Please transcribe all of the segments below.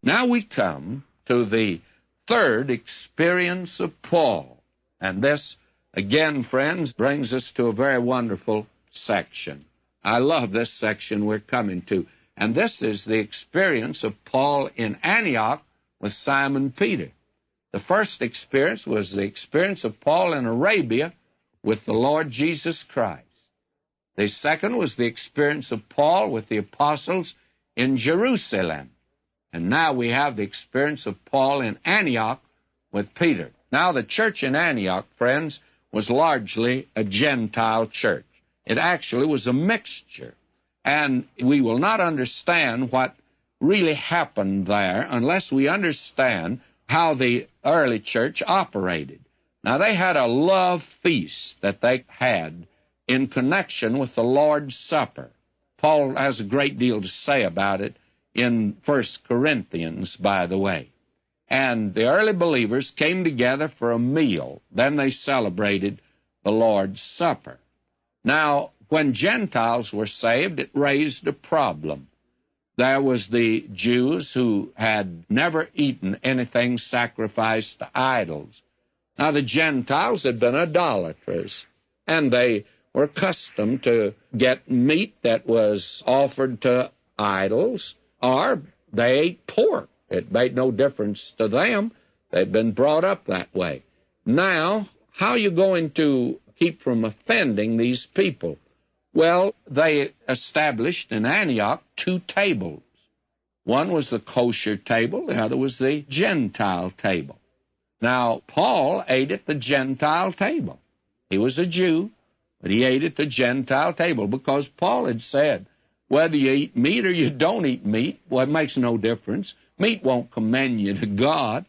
Now we come to the third experience of Paul. And this, again, friends, brings us to a very wonderful section. I love this section we're coming to. And this is the experience of Paul in Antioch with Simon Peter. The first experience was the experience of Paul in Arabia with the Lord Jesus Christ. The second was the experience of Paul with the apostles in Jerusalem. And now we have the experience of Paul in Antioch with Peter. Now, the church in Antioch, friends, was largely a Gentile church. It actually was a mixture. And we will not understand what really happened there unless we understand how the early church operated. Now, they had a love feast that they had in connection with the Lord's Supper. Paul has a great deal to say about it in 1 Corinthians, by the way. And the early believers came together for a meal. Then they celebrated the Lord's Supper. Now, when Gentiles were saved, it raised a problem. There was the Jews who had never eaten anything sacrificed to idols. Now, the Gentiles had been idolaters, and they were accustomed to get meat that was offered to idols, or they ate pork. It made no difference to them. They'd been brought up that way. Now, how are you going to keep from offending these people? Well, they established in Antioch 2 tables. One was the kosher table, the other was the Gentile table. Now, Paul ate at the Gentile table. He was a Jew, but he ate at the Gentile table because Paul had said, whether you eat meat or you don't eat meat, well, it makes no difference. Meat won't commend you to God.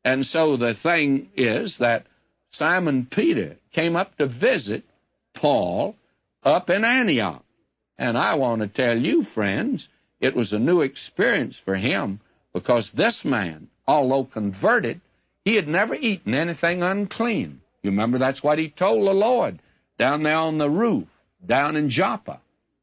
And so the thing is that Simon Peter came up to visit Paul up in Antioch. And I want to tell you, friends, it was a new experience for him because this man, although converted, he had never eaten anything unclean. You remember that's what he told the Lord down there on the roof, down in Joppa.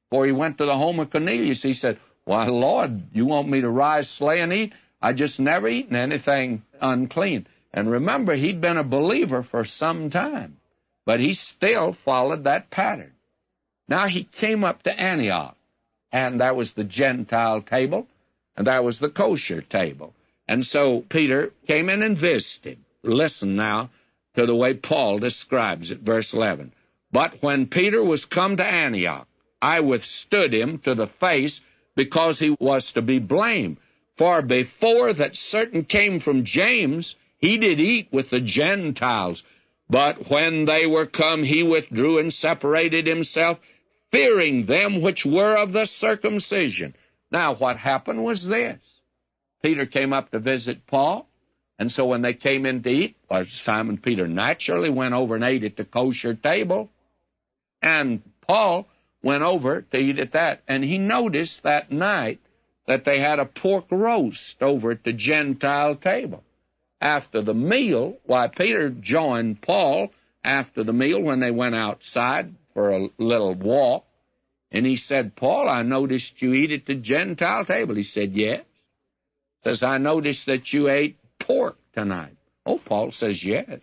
Before he went to the home of Cornelius, he said, why, Lord, you want me to rise, slay, and eat? I just never eaten anything unclean. And remember, he'd been a believer for some time, but he still followed that pattern. Now he came up to Antioch, and that was the Gentile table, and that was the kosher table. And so Peter came in and visited him. Listen now to the way Paul describes it, verse 11. But when Peter was come to Antioch, I withstood him to the face because he was to be blamed. For before that certain came from James, he did eat with the Gentiles. But when they were come, he withdrew and separated himself, fearing them which were of the circumcision. Now, what happened was this. Peter came up to visit Paul, and so when they came in to eat, well, Simon Peter naturally went over and ate at the kosher table, and Paul went over to eat at that, and he noticed that night that they had a pork roast over at the Gentile table. After the meal, why, Peter joined Paul after the meal when they went outside for a little walk, and he said, Paul, I noticed you eat at the Gentile table. He said, yes. Says, I noticed that you ate pork tonight. Oh, Paul says, yes.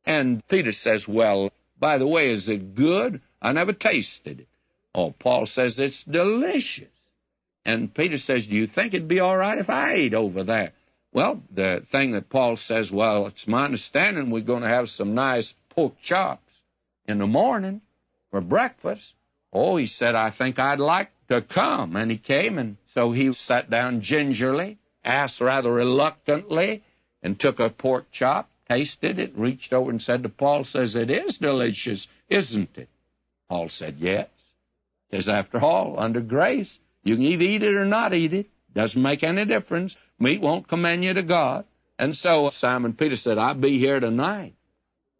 And Peter says, well, by the way, is it good? I never tasted it. Oh, Paul says, it's delicious. And Peter says, do you think it'd be all right if I ate over there? Well, the thing that Paul says, well, it's my understanding we're going to have some nice pork chops in the morning for breakfast. Oh, he said, I think I'd like to come. And he came, and so he sat down gingerly, asked rather reluctantly, and took a pork chop, tasted it, reached over and said to Paul, says, it is delicious, isn't it? Paul said, yes. Says, after all, under grace, you can either eat it or not eat it. Doesn't make any difference. Meat won't commend you to God. And so Simon Peter said, I'll be here tonight.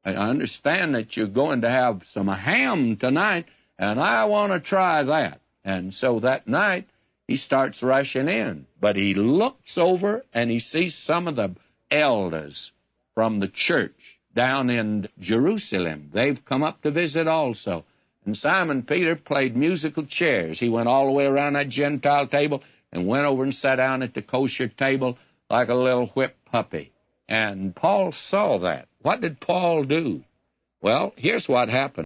I understand that you're going to have some ham tonight, and I want to try that. And so that night, he starts rushing in. But he looks over, and he sees some of the elders from the church down in Jerusalem. They've come up to visit also. And Simon Peter played musical chairs. He went all the way around that Gentile table, and went over and sat down at the kosher table like a little whipped puppy. And Paul saw that. What did Paul do? Well, here's what happened.